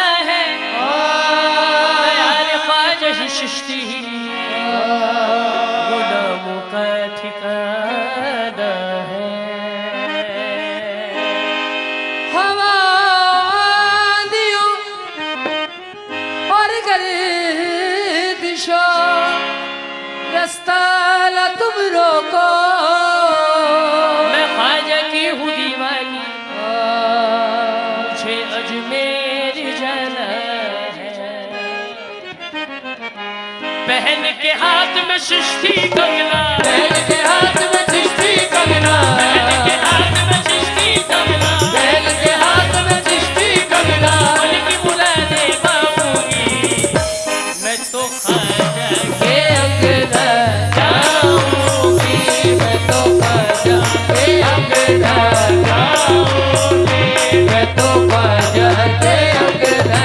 वाला है यार ख्वाजा चिश्ती गुलामों का ठिकाना है। हवा दियो और गर्दिशो रास्ता ला तुम रोको, मैं ख्वाजा की हूँ दीवानी मुझे अजमेर जाना है। बहन के हाथ में चिश्ती कंगना, बहन के हाथ में चिश्ती कंगना, बहन के हाथ में चिश्ती कंगना, बहन के हाथ में चिश्ती कंगना। उनकी मुरादे पाऊंगी मैं तो ख्वाजा के अंगना जाऊंगी, मैं तो ख्वाजा के अंगना जाऊंगी, मैं तो ख्वाजा के अंगना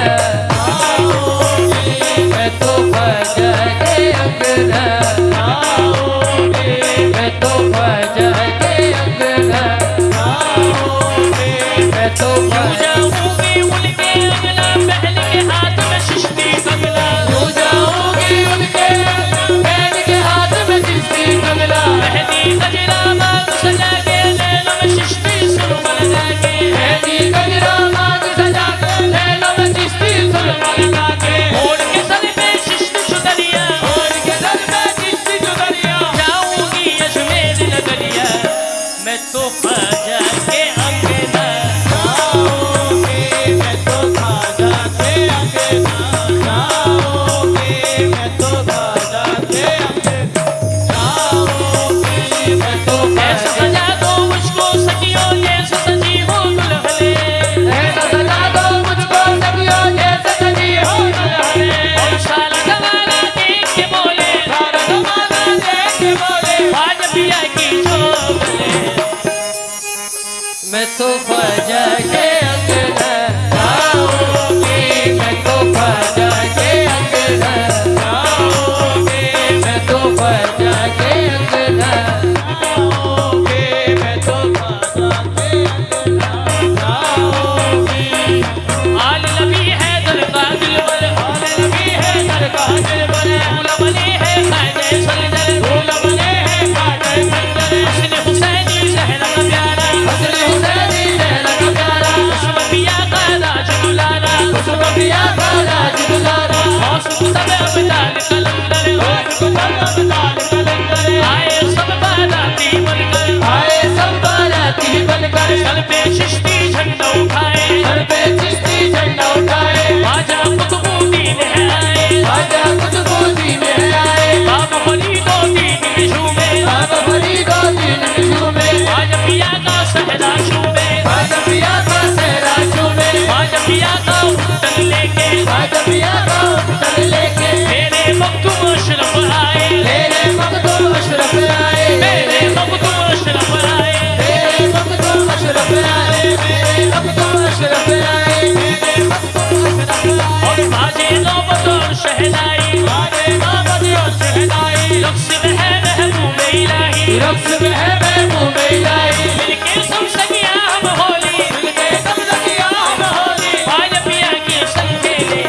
जाऊंगी, मैं तो ख्वाजा के अंगना जाऊंगी, मैं तो ख्वाजा के अंगना जाऊंगी, मैं तो ख्वाजा जाऊंगी उनके अंगना बहन के हाथ में चिश्ती कंगना। हो जाऊंगी उनके बहन के हाथ में चिश्ती कंगना। मेहंदी गजरा मांग सजा के नैनों में चिश्ती सुरमा लगा के, मेहंदी गजरा मांग सजा के नैनों में चिश्ती सुरमा लगा के, ओढ़ के सर पे चिश्ती चुदरिया, ओढ़ के सर पे चिश्ती चुदरिया। जाऊंगी अजमेर नगरिया मैं तो ख्वाजा के अंगना जाऊंगी, मैं तो ख्वाजा के अंगना जाऊंगी, मैं तो ख्वाजा के अंगना जाऊंगी, मैं तो ऐसा सजा दो मुझको सखियों जैसे सजी हो दुल्हने, ऐसा सजा दो मुझको सखियों जैसे सजी हो दुल्हने। और सारा जमाना देख के बोले, सारा ज़माना देख के बोले, ख्वाजा पिया की चोले। मैं तो ख्वाजा के अंगना जाऊंगी, मैं तो ख्वाजा के अंगना जाऊंगी, मैं तो ख्वाजा के अंगना जाऊंगी, मैं तो ख्वाजा के अंगना जाऊंगी। आल नबी है दरगाह दिलबर, आल नबी है दरगाह दिलबर, फूल बने है ख्वाजा सरदर, फूल बने हैं ख्वाजा सरदर। हसन हुसैनी ज़हरा का प्यारा, हसन हुसैनी ज़हरा का प्यारा, कुसुम पिया का राज दुलारा, कुसुम पिया का राज दुलारा। और सब अब्दाल कलंदर, और कुतुब अब्दाल कलंदर, आए सब बाराती बनकर, आए सब बाराती बनकर, सर पे चिश्ती झंडा उठाए, सर पे चिश्ती झंडा उठाए। ख्वाजा कुतुबुद्दीन है आए, ख्वाजा कुतुबुद्दीन है आए, बाबा फरीदुद्दीन विशु में, बाबा फरीदुद्दीन विशु में, ख्वाजा पिया का सहरा शूबे, ख्वाजा पिया का सहरा शूबे, ख्वाजा पिया का उठन लेके, ख्वाजा पिया का उठन लेके, मेरे मखदूम अशरफ आए, मेरे मखदूम अशरफ आए, मेरे मखदूम अशरफ आए, मेरे मखदूम अशरफ आए, मेरे मखदूम अशरफ आए, मेरे मखदूम अशरफ आए। और बाजे नौबत और शहनाई, बाजे नौबत और शहनाई, रक्स में है महबूब इलाही, रक्स में है महबूब इलाही, मिलके सब सखियां हम होली, मिलके सब सखियां हम होली। ख्वाजा पिया के संग खेले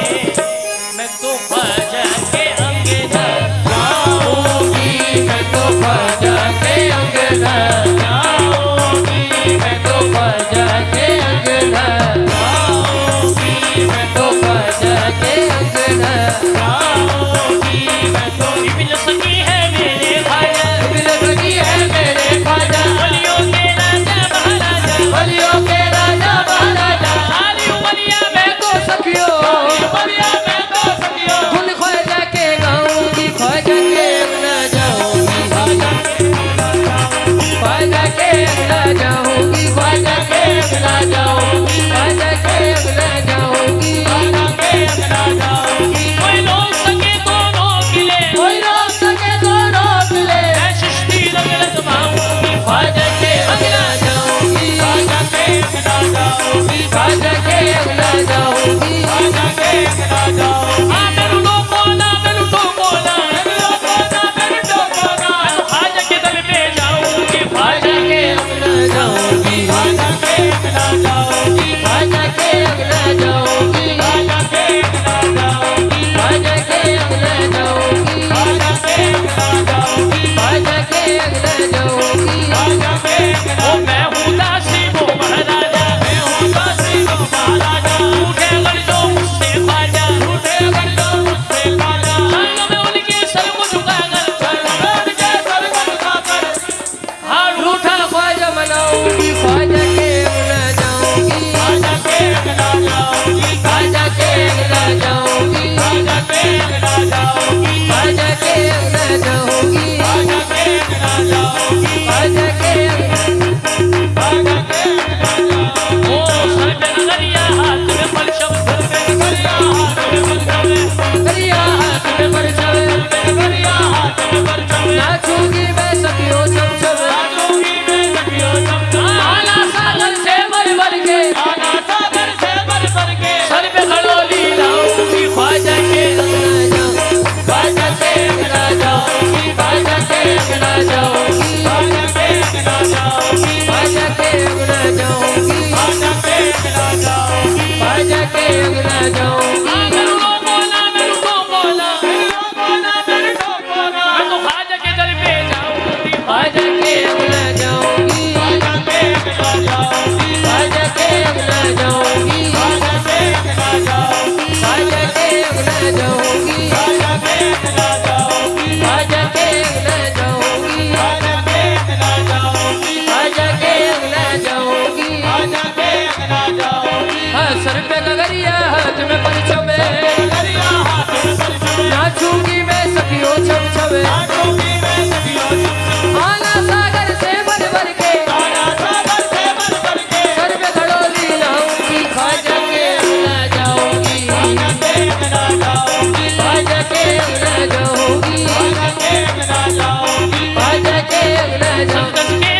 मैं तो ख्वाजा के अंगना जाऊंगी, मैं तो ख्वाजा के अंगना जाऊंगी, मैं तो ख्वाजा के अंगना जाऊंगी, मैं तो ख्वाजा के अंगना जाऊंगी, मैं तो इब्न सखी है मेरे ख्वाजा, इब्न सखी है मेरे ख्वाजा, वलियों के राजा महाराजा, वलियों के राजा महाराजा। आली उमरिया में मैं तो सखियों, उमरिया में तो सखियों, धुन ख्वाजा के गाऊंगी, ख्वाजा के अंगना जाऊंगी, ख्वाजा के अंगना जाऊंगी, ख्वाजा के अंगना जाऊंगी, ख्वाजा के अंगना जाऊंगी, ख्वाजा के अंगना जाऊंगी। कोई लोग अंगना जाऊंगी मेरू बोला मेरू तो बोला मेरे ठोकोना मैं तो ख्वाजा के दर पे जाऊंगी ख्वाजा के अंगना जाऊंगी ख्वाजा के अंगना जाऊंगी ख्वाजा के अंगना जाऊंगी ख्वाजा के अंगना जाऊंगी ख्वाजा के अंगना जाऊंगी ख्वाजा के अंगना जाऊंगी ख्वाजा के अंगना जाऊंगी ख्वाजा के अंगना जाऊंगी ख्वाजा के अंगना जाऊंगी ख्वाजा के अंगना जाऊंगी हाँ सर पे गगरिया हाथ में परछवे दरिया हाथ में परछवे नाचूंगी मैं सखियों छम छवे नाचूंगी मैं सखियों छम छम आना सागर से भर भर के आना सागर से भर भर के सर पे घड़ोली लाऊंगी ख्वाजा के अंगना जाऊंगी ख्वाजा के अंगना जाऊंगी ख्वाजा के अंगना जाऊंगी ख्वाजा के अंगना जाऊंगी ख्वाजा के अंगना जाऊंगी संकट के